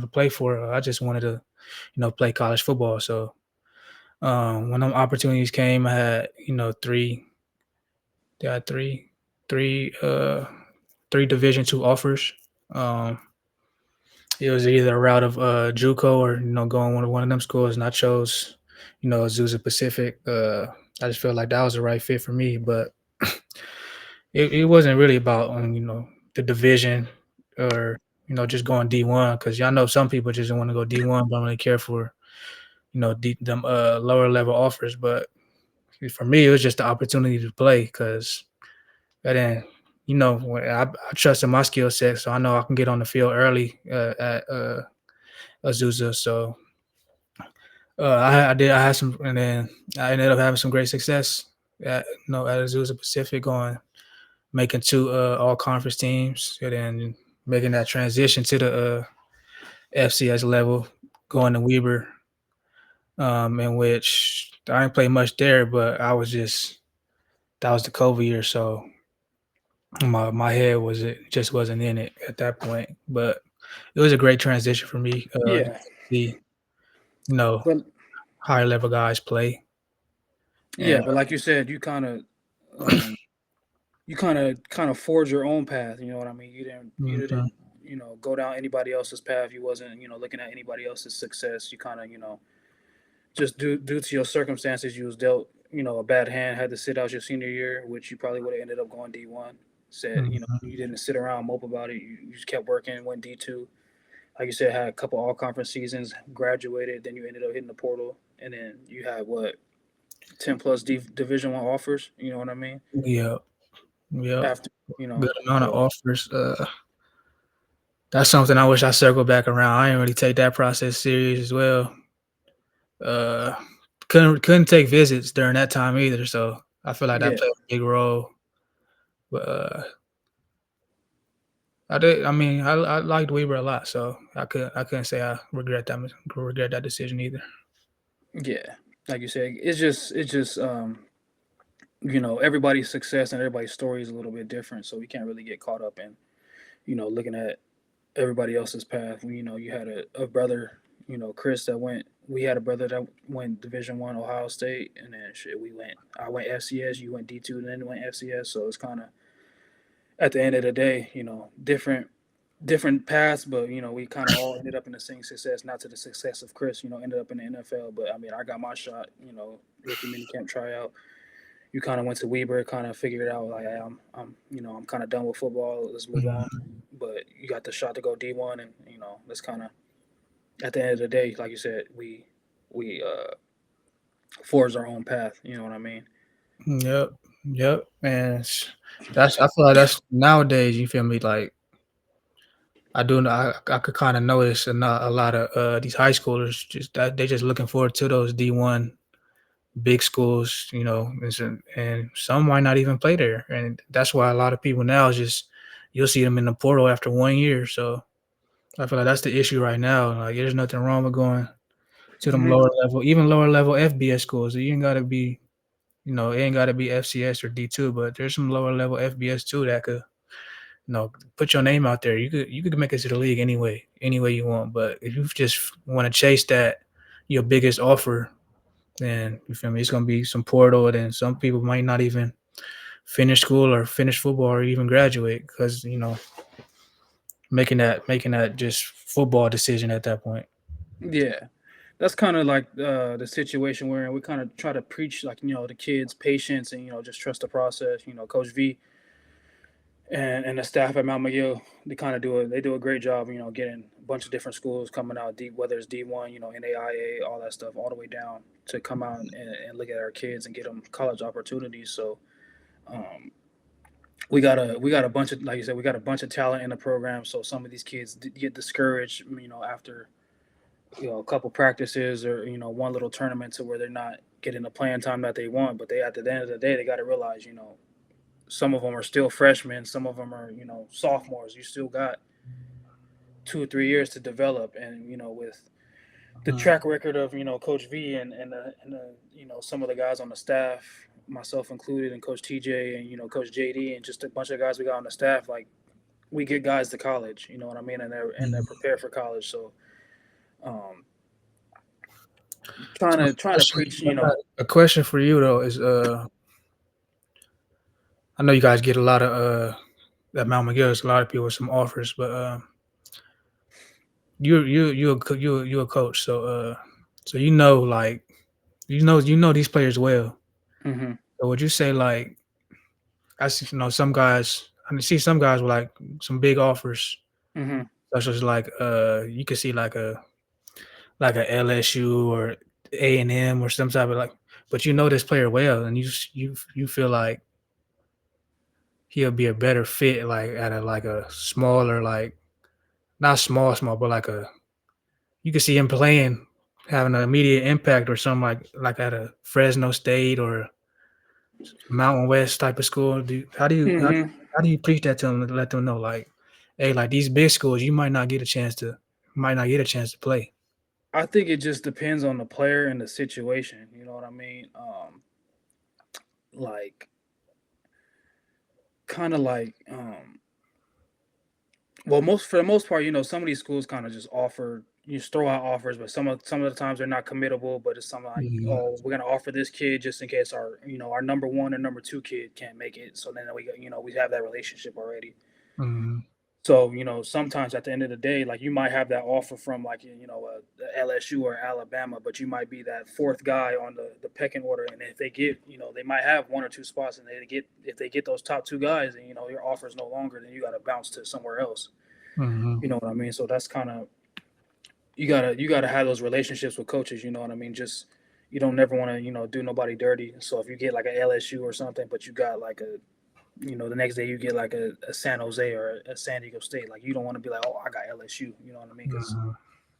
to play for. I just wanted to play college football. So when them opportunities came, I had they had three three Division II offers. Um, it was either a route of JUCO or going one of them schools, and I chose Azusa Pacific. I just felt like that was the right fit for me, but it wasn't really about the division or just going D1 because y'all know some people just want to go D1, don't really care for them lower level offers. But for me, it was just the opportunity to play because then I trusted my skill set, so I know I can get on the field early at Azusa. So I had some, and then I ended up having some great success at Azusa Pacific, going making two all conference teams, and then making that transition to the FCS level, going to Weber, in which I didn't play much there, but I was just that was the COVID year, so my head was it just wasn't in it at that point. But it was a great transition for me to Yeah, see you know but higher level guys play, yeah, and but like you said, um, you kind of forge your own path. You know what I mean? You mhm, didn't go down anybody else's path. You wasn't looking at anybody else's success. You kind of just due to your circumstances, you was dealt a bad hand. Had to sit out your senior year, which you probably would have ended up going D1. Said mhm, you didn't sit around mope about it. You just kept working. Went D2. Like you said, had a couple all conference seasons. Graduated. Then you ended up hitting the portal, and then you had what 10+ Division 1 offers. You know what I mean? yep, yep, After good amount of so offers. That's something I wish I circled back around. I didn't really take that process serious as well. Uh, couldn't take visits during that time either, so I feel like that yeah, played a big role. But I did. I mean, I liked Weaver a lot, so I couldn't say I regret that decision either. yeah. Like you said, it's just everybody's success and everybody's story is a little bit different, so we can't really get caught up in looking at. everybody else's path. You had a brother, Chris that went. We had a brother that went Division 1 Ohio State, and then shit, we went. I went FCS, you went D2, and then went FCS. So it's kind of at the end of the day, different paths, but we kind of all ended up in the same success. Not to the success of Chris, ended up in the NFL. But I mean, I got my shot. Rookie minicamp tryout. You kind of went to Weber, kind of figured out like, hey, I'm kind of done with football. Let's move on. Mhm. But you got the shot to go D1, and that's kind of at the end of the day, like you said, we forged our own path. You know what I mean? Yep, yep, and that's I feel like that's nowadays, you feel me, like, I do know I could kinda notice a lot of, these high schoolers just that they just looking forward to those D1 big schools, and some might not even play there, and that's why a lot of people now is just you'll see them in the portal after 1 year, so I feel like that's the issue right now, like, there's nothing wrong with going to them Hmm. lower level FBS schools. You ain't gotta be, it ain't gotta be FCS or D2, but there's some lower level FBS too that could, put your name out there. You could make it to the league any way you want. But if you just want to chase that your biggest offer, then you feel me, it's gonna be some portal, and then some people might not even finish school or finish football or even graduate because making that just football decision at that point. Yeah, that's kind of like the situation where we kind of try to preach like the kids patience and just trust the process. Coach V and the staff at Mount McGill, they do a great job. Getting a bunch of different schools coming out deep, whether it's D1, NAIA, all that stuff, all the way down to come out and look at our kids and get them college opportunities. So um, we got a bunch of, like you said, we got a bunch of talent in the program. So some of these kids get discouraged, after a couple practices or one little tournament to where they're not getting the playing time that they want. But they, at the end of the day, they got to realize, some of them are still freshmen, some of them are sophomores. You still got 2 or 3 years to develop, and with the Mhm. track record of Coach V and some of the guys on the staff, myself included, and Coach TJ and Coach JD and just a bunch of guys we got on the staff, like we get guys to college. You know what I mean, and they're Mhm. prepared for college. So um, trying So to trying to preach. a question for you though is I know you guys get a lot of at Mount McGill, there's a lot of people with some offers, but you a coach, so so like these players well. Hmm. So would you say like I see some guys I see some guys with like some big offers, Hmm. such as like you could see like a LSU or A&M or some type of like, but this player well, and you feel like he'll be a better fit like at a smaller like not small, but like you can see him playing, having an immediate impact or something like at a Fresno State or Mountain West type of school. Hmm. How do you preach that to them to let them know like, hey, like these big schools, you might not get a chance to play. I think it just depends on the player and the situation. You know what I mean? Like kind of like well, most for the most part, some of these schools kind of just offer, you just throw out offers, but some of the times they're not committable. But it's something like, Mhm, oh, we're gonna offer this kid just in case our number one or number two kid can't make it. So then we have that relationship already. mhm, So sometimes at the end of the day, like you might have that offer from like LSU or Alabama, but you might be that fourth guy on the pecking order, and if they get, they might have one or two spots, and if they get those top two guys, and your offer is no longer, then you got to bounce to somewhere else. mhm, You know what I mean? So that's kind of, you gotta have those relationships with coaches. You know what I mean? Just, you don't never want to do nobody dirty. So if you get like a LSU or something, but you got like a, the next day you get like a San Jose or a San Diego State, like you don't want to be like, oh, I got LSU. You know what I mean? Because mhm,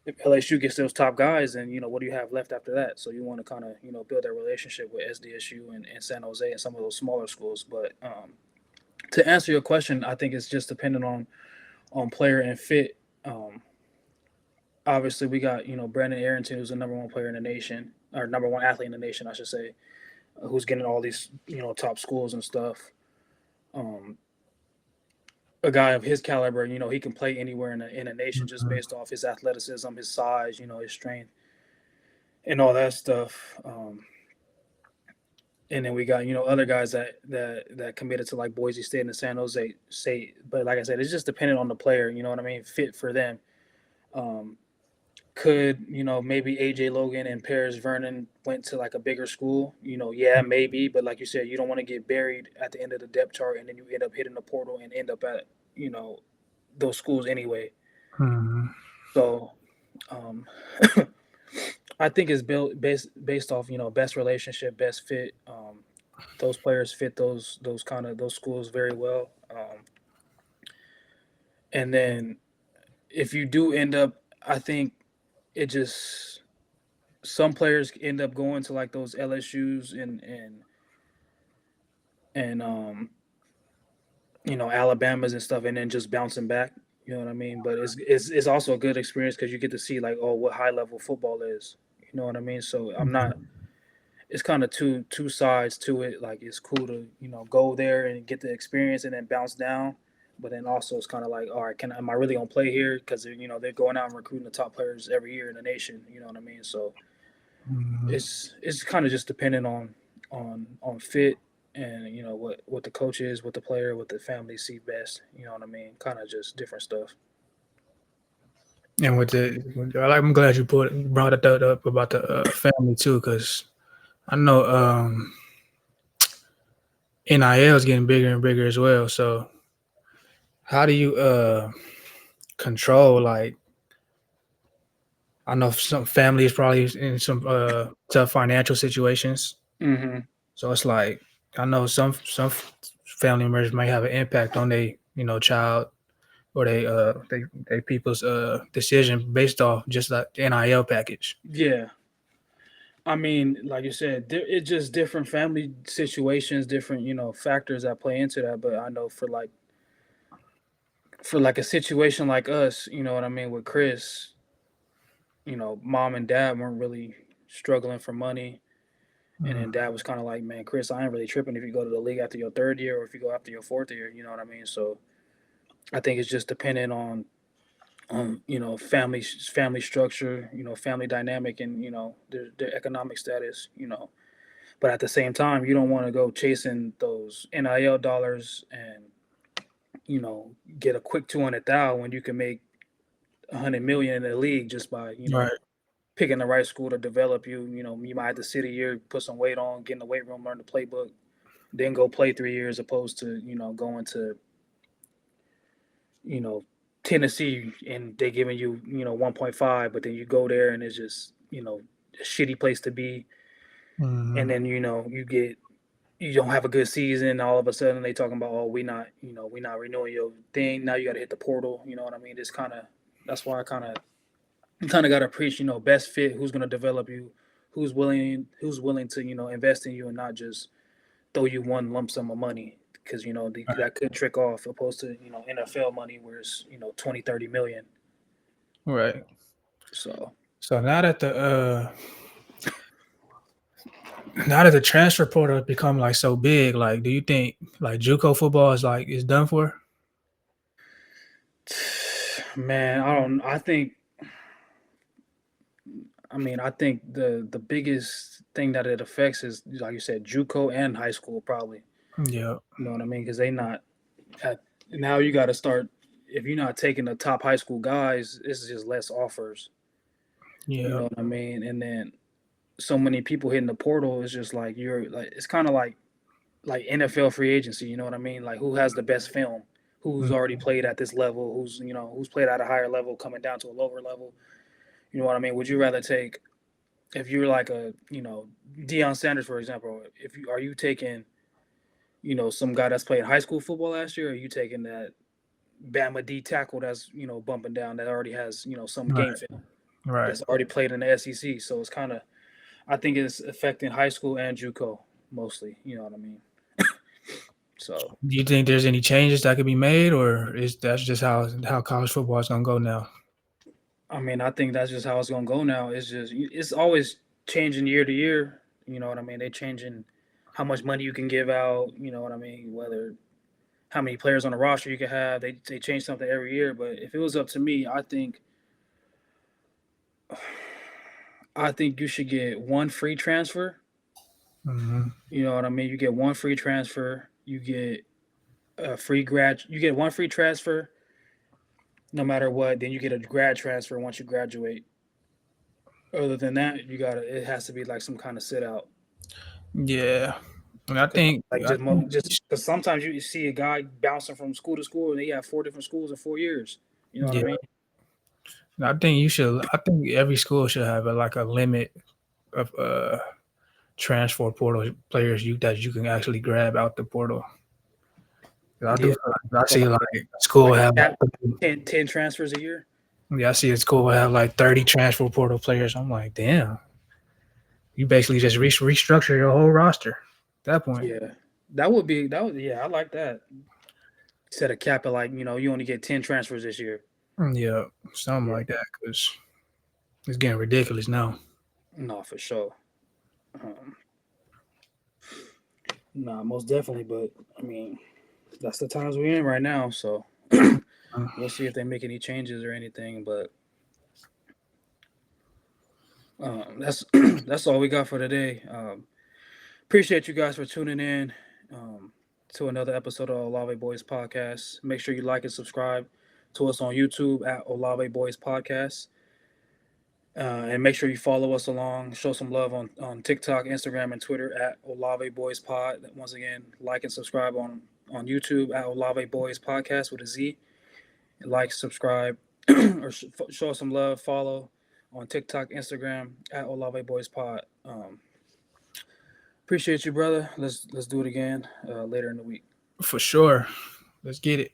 if LSU gets those top guys, then what do you have left after that? So you want to kind of build that relationship with SDSU and San Jose and some of those smaller schools. But to answer your question, I think it's just dependent on player and fit. Um, Obviously, we got Brandon Arrington, who's the number one player in the nation, or number one athlete in the nation, I should say, who's getting all these top schools and stuff. Um, a guy of his caliber, he can play anywhere in a nation just Mhm. based off his athleticism, his size, his strength, and all that stuff. And then we got other guys that committed to like Boise State and San Jose State. But like I said, it's just dependent on the player. You know what I mean? Fit for them. Um, could maybe AJ Logan and Paris Vernon went to like a bigger school? Yeah, maybe. But like you said, you don't want to get buried at the end of the depth chart, and then you end up hitting the portal and end up at you know those schools anyway. Mhm. So um, I think it's built based off best relationship, best fit. Those players fit those kind of those schools very well. And then if you do end up, I think it just some players end up going to like those LSU's and Alabamas and stuff, and then just bouncing back. You know what I mean? But it's also a good experience because you get to see like what high level football is. You know what I mean? So I'm not. It's kind of two sides to it. Like it's cool to go there and get the experience and then bounce down, but then also it's kind of like, all right, am I really gonna play here? Because they're going out and recruiting the top players every year in the nation. You know what I mean? So Mhm. it's kind of just dependent on fit and what the coach is, what the player, what the family see best. You know what I mean? Kind of just different stuff. And I'm glad you brought it up about the family too, because I know NIL is getting bigger and bigger as well. So how do you control, like, I know some families probably in some tough financial situations. Hmm. So it's like I know some family members might have an impact on their child or they people's decision based off just like the NIL package. Yeah. I mean, like you said, it's just different family situations, different factors that play into that. But I know for like a situation like us, you know what I mean, with Chris, mom and dad weren't really struggling for money, and Mm, then dad was kind of like, man, Chris, I ain't really tripping if you go to the league after your third year or if you go after your fourth year. You know what I mean? So I think it's just dependent on family structure, family dynamic, and their economic status. But at the same time, you don't want to go chasing those NIL dollars and get a quick 200,000 when you can make 100 million in the league just by right. picking the right school to develop you. You might have to sit a year, put some weight on, get in the weight room, learn the playbook, then go play 3 years, opposed to going to you know Tennessee and they giving you 1.5, but then you go there and it's just a shitty place to be, and Mhm. then you don't have a good season. All of a sudden they talking about, oh, we not renewing your thing. Now you got to hit the portal. You know what I mean? It's kind of that's why I kind of got to preach. Best fit. Who's going to develop you? Who's willing to invest in you and not just throw you one lump sum of money because that could trick off opposed to NFL money where it's 20 30 million. Right. So So now that the transfer portal has become like so big, like, do you think like JUCO football is done for? man, I think the biggest thing that it affects is, like you said, JUCO and high school probably. Yeah. You know what I mean? Because they not at, now you got to start. If you're not taking the top high school guys, this is just less offers. You Yeah. know what I mean? And then so many people hitting the portal is just like you're like it's kind of like NFL free agency. You know what I mean? Like who has the best film? Who's Mm, already played at this level? Who's played at a higher level coming down to a lower level? You know what I mean? Would you rather take if you're like a Deion Sanders, for example? If you are you taking some guy that's played high school football last year, or are you taking that Bama D tackle that's bumping down that already has some right. game film Right. that's already played in the SEC? So it's kind of I think it's affecting high school and JUCO mostly. You know what I mean? So Do you think there's any changes that could be made, or is that's just how college football is gonna go now? I mean, I think that's just how it's gonna go now. It's always changing year to year. You know what I mean? They changing how much money you can give out. You know what I mean? Whether how many players on the roster you could have. They change something every year. But if it was up to me, I think you should get one free transfer. Mhm. You know what I mean? You get one free transfer. You get a free grad. You get one free transfer no matter what. Then you get a grad transfer once you graduate. Other than that, you gotta. It has to be like some kind of sit out. Yeah. And Cause like I think just because sometimes you see a guy bouncing from school to school and they have four different schools in 4 years. You know what I yeah, mean? I think every school should have like a limit of transfer portal players that you can actually grab out the portal. 'Cause I do Yeah. feel like I So see like a school like a have cap, like 10 transfers a year. yeah, I see a school have like 30 transfer portal players. I'm like, damn, you basically just restructure your whole roster at that point. Yeah. That would yeah, I like that. Set a cap at like, you only get 10 transfers this year. Yeah, something Yeah. like that because it's getting ridiculous now. No, for sure. Um, nah, most definitely. But I mean, that's the times we're in right now. So Uh, we'll see if they make any changes or anything. But that's that's all we got for today. Appreciate you guys for tuning in to another episode of Olave Boys Podcast. Make sure you like and subscribe to us on YouTube at Olave Boys Podcast. And make sure you follow us along, show some love on TikTok, Instagram, and Twitter at Olave Boys Pod. Once again, like and subscribe on YouTube at Olave Boys Podcast with a Z. Like, subscribe, or show us some love. Follow on TikTok, Instagram at Olave Boys Pod. Appreciate you, brother. Let's do it again later in the week. for sure. Let's get it.